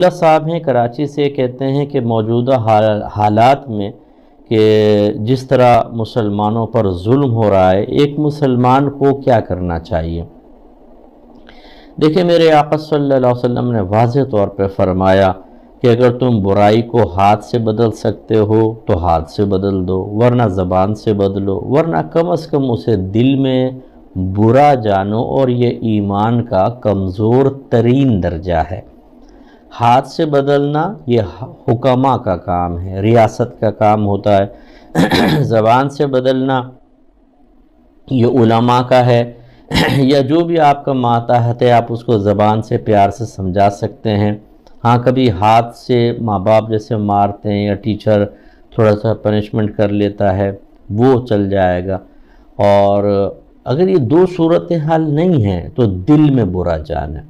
اللہ صاحب ہیں کراچی سے، کہتے ہیں کہ موجودہ حالات میں کہ جس طرح مسلمانوں پر ظلم ہو رہا ہے، ایک مسلمان کو کیا کرنا چاہیے؟ دیکھیں، میرے آقا صلی اللہ علیہ وسلم نے واضح طور پہ فرمایا کہ اگر تم برائی کو ہاتھ سے بدل سکتے ہو تو ہاتھ سے بدل دو، ورنہ زبان سے بدلو، ورنہ کم از کم اسے دل میں برا جانو، اور یہ ایمان کا کمزور ترین درجہ ہے۔ ہاتھ سے بدلنا یہ حکماء کا کام ہے، ریاست کا کام ہوتا ہے۔ زبان سے بدلنا یہ علماء کا ہے، یا جو بھی آپ کا ماتحت ہے آپ اس کو زبان سے پیار سے سمجھا سکتے ہیں۔ ہاں، کبھی ہاتھ سے ماں باپ جیسے مارتے ہیں یا ٹیچر تھوڑا سا پنشمنٹ کر لیتا ہے، وہ چل جائے گا۔ اور اگر یہ دو صورتحال نہیں ہیں تو دل میں برا جان ہے،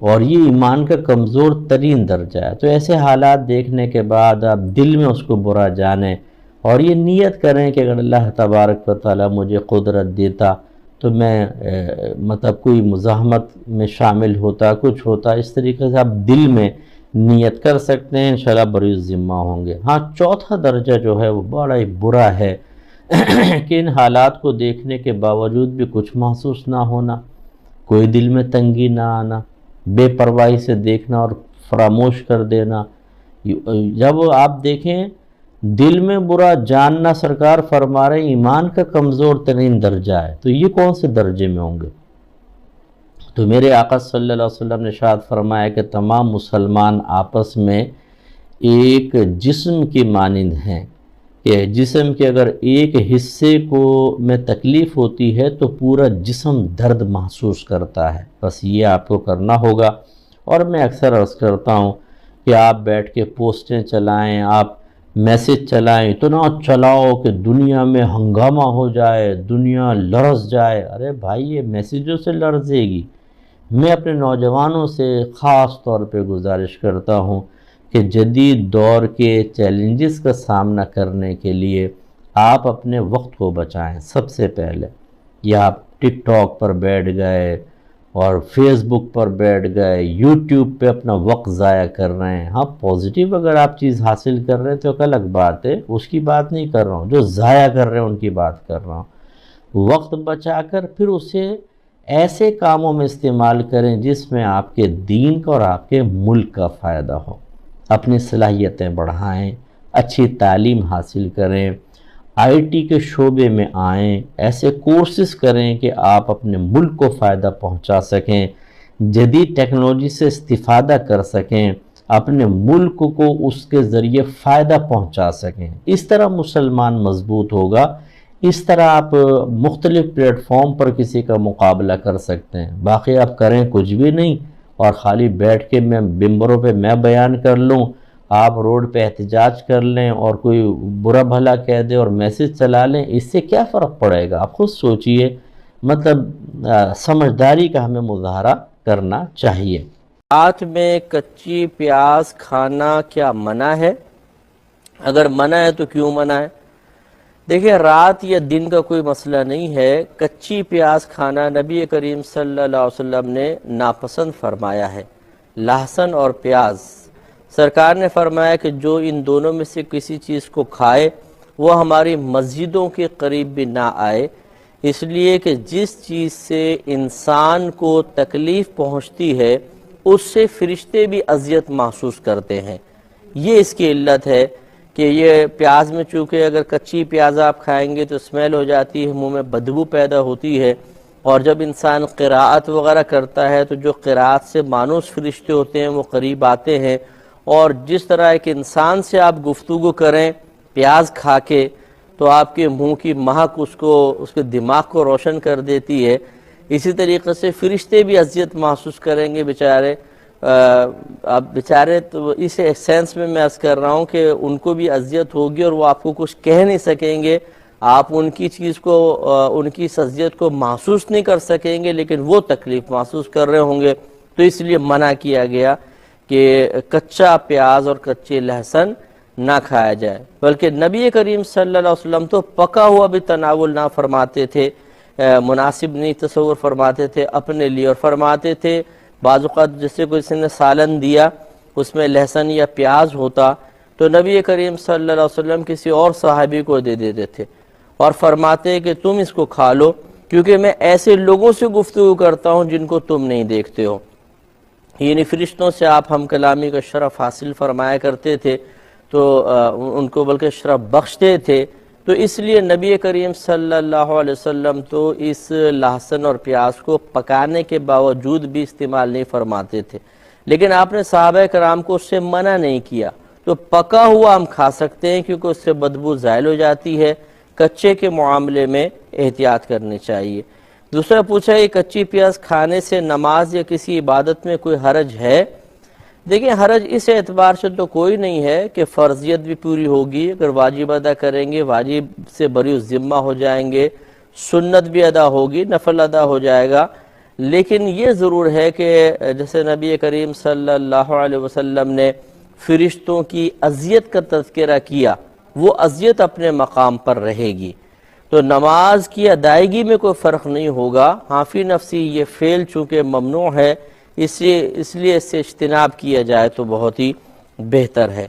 اور یہ ایمان کا کمزور ترین درجہ ہے۔ تو ایسے حالات دیکھنے کے بعد آپ دل میں اس کو برا جانیں، اور یہ نیت کریں کہ اگر اللہ تبارک و تعالیٰ مجھے قدرت دیتا تو میں مطلب کوئی مزاحمت میں شامل ہوتا، کچھ ہوتا، اس طریقے سے آپ دل میں نیت کر سکتے ہیں، انشاءاللہ بری ذمہ ہوں گے۔ ہاں، چوتھا درجہ جو ہے وہ بڑا ہی برا ہے کہ ان حالات کو دیکھنے کے باوجود بھی کچھ محسوس نہ ہونا، کوئی دل میں تنگی نہ آنا، بے پرواہی سے دیکھنا اور فراموش کر دینا۔ جب آپ دیکھیں دل میں برا جاننا، سرکار فرما رہے ہیں ایمان کا کمزور ترین درجہ ہے، تو یہ کون سے درجے میں ہوں گے؟ تو میرے آقا صلی اللہ علیہ وسلم نے ارشاد فرمایا کہ تمام مسلمان آپس میں ایک جسم کی مانند ہیں، کہ جسم کے اگر ایک حصے کو میں تکلیف ہوتی ہے تو پورا جسم درد محسوس کرتا ہے۔ بس یہ آپ کو کرنا ہوگا۔ اور میں اکثر عرض کرتا ہوں کہ آپ بیٹھ کے پوسٹیں چلائیں، آپ میسج چلائیں، اتنا چلاؤ کہ دنیا میں ہنگامہ ہو جائے، دنیا لرز جائے۔ ارے بھائی، یہ میسیجوں سے لرزے گی؟ میں اپنے نوجوانوں سے خاص طور پہ گزارش کرتا ہوں کہ جدید دور کے چیلنجز کا سامنا کرنے کے لیے آپ اپنے وقت کو بچائیں۔ سب سے پہلے یا آپ ٹک ٹاک پر بیٹھ گئے اور فیس بک پر بیٹھ گئے، یوٹیوب پہ اپنا وقت ضائع کر رہے ہیں۔ ہاں، پازیٹیو اگر آپ چیز حاصل کر رہے ہیں تو ایک الگ بات ہے، اس کی بات نہیں کر رہا ہوں، جو ضائع کر رہے ہیں ان کی بات کر رہا ہوں۔ وقت بچا کر پھر اسے ایسے کاموں میں استعمال کریں جس میں آپ کے دین کا اور آپ کے ملک کا فائدہ ہو۔ اپنی صلاحیتیں بڑھائیں، اچھی تعلیم حاصل کریں، آئی ٹی کے شعبے میں آئیں، ایسے کورسز کریں کہ آپ اپنے ملک کو فائدہ پہنچا سکیں، جدید ٹیکنالوجی سے استفادہ کر سکیں، اپنے ملک کو اس کے ذریعے فائدہ پہنچا سکیں۔ اس طرح مسلمان مضبوط ہوگا، اس طرح آپ مختلف پلیٹ فارم پر کسی کا مقابلہ کر سکتے ہیں۔ باقی آپ کریں کچھ بھی نہیں، اور خالی بیٹھ کے میں ممبروں پہ میں بیان کر لوں، آپ روڈ پہ احتجاج کر لیں اور کوئی برا بھلا کہہ دے اور میسج چلا لیں، اس سے کیا فرق پڑے گا؟ آپ خود سوچئے۔ مطلب سمجھداری کا ہمیں مظاہرہ کرنا چاہیے۔ رات میں کچی پیاز کھانا کیا منع ہے؟ اگر منع ہے تو کیوں منع ہے؟ دیکھیں، رات یا دن کا کوئی مسئلہ نہیں ہے، کچی پیاز کھانا نبی کریم صلی اللہ علیہ وسلم نے ناپسند فرمایا ہے۔ لہسن اور پیاز، سرکار نے فرمایا کہ جو ان دونوں میں سے کسی چیز کو کھائے وہ ہماری مسجدوں کے قریب بھی نہ آئے، اس لیے کہ جس چیز سے انسان کو تکلیف پہنچتی ہے اس سے فرشتے بھی اذیت محسوس کرتے ہیں۔ یہ اس کی علت ہے کہ یہ پیاز میں چونکہ اگر کچی پیاز آپ کھائیں گے تو اسمیل ہو جاتی ہے، منہ میں بدبو پیدا ہوتی ہے، اور جب انسان قراءت وغیرہ کرتا ہے تو جو قراءت سے مانوس فرشتے ہوتے ہیں وہ قریب آتے ہیں، اور جس طرح ایک انسان سے آپ گفتگو کریں پیاز کھا کے تو آپ کے منہ کی مہک اس کے دماغ کو روشن کر دیتی ہے، اسی طریقے سے فرشتے بھی اذیت محسوس کریں گے بیچارے۔ اب بیچارے تو اس سینس میں عرض کر رہا ہوں کہ ان کو بھی اذیت ہوگی اور وہ آپ کو کچھ کہہ نہیں سکیں گے، آپ ان کی چیز کو، ان کی اس اذیت کو محسوس نہیں کر سکیں گے، لیکن وہ تکلیف محسوس کر رہے ہوں گے۔ تو اس لیے منع کیا گیا کہ کچا پیاز اور کچے لہسن نہ کھایا جائے، بلکہ نبی کریم صلی اللہ علیہ وسلم تو پکا ہوا بھی تناول نہ فرماتے تھے، مناسب نہیں تصور فرماتے تھے اپنے لیے، اور فرماتے تھے بعض اوقات جیسے کسی نے سالن دیا اس میں لہسن یا پیاز ہوتا تو نبی کریم صلی اللہ علیہ وسلم کسی اور صحابی کو دے دیتے تھے اور فرماتے کہ تم اس کو کھا لو کیونکہ میں ایسے لوگوں سے گفتگو کرتا ہوں جن کو تم نہیں دیکھتے ہو۔ یعنی فرشتوں سے آپ ہم کلامی کا شرف حاصل فرمایا کرتے تھے تو ان کو بلکہ شرف بخشتے تھے، تو اس لیے نبی کریم صلی اللہ علیہ وسلم تو اس لہسن اور پیاز کو پکانے کے باوجود بھی استعمال نہیں فرماتے تھے، لیکن آپ نے صحابہ کرام کو اس سے منع نہیں کیا۔ تو پکا ہوا ہم کھا سکتے ہیں کیونکہ اس سے بدبو زائل ہو جاتی ہے، کچے کے معاملے میں احتیاط کرنی چاہیے۔ دوسرا پوچھا کہ کچی پیاز کھانے سے نماز یا کسی عبادت میں کوئی حرج ہے؟ دیکھیں حرج اس اعتبار سے تو کوئی نہیں ہے کہ فرضیت بھی پوری ہوگی، اگر واجب ادا کریں گے واجب سے بری ذمہ ہو جائیں گے، سنت بھی ادا ہوگی، نفل ادا ہو جائے گا، لیکن یہ ضرور ہے کہ جیسے نبی کریم صلی اللہ علیہ وسلم نے فرشتوں کی اذیت کا تذکرہ کیا، وہ اذیت اپنے مقام پر رہے گی، تو نماز کی ادائیگی میں کوئی فرق نہیں ہوگا۔ ہاں فی نفسی یہ فعل چونکہ ممنوع ہے اس لیے اس سے اجتناب کیا جائے تو بہت ہی بہتر ہے۔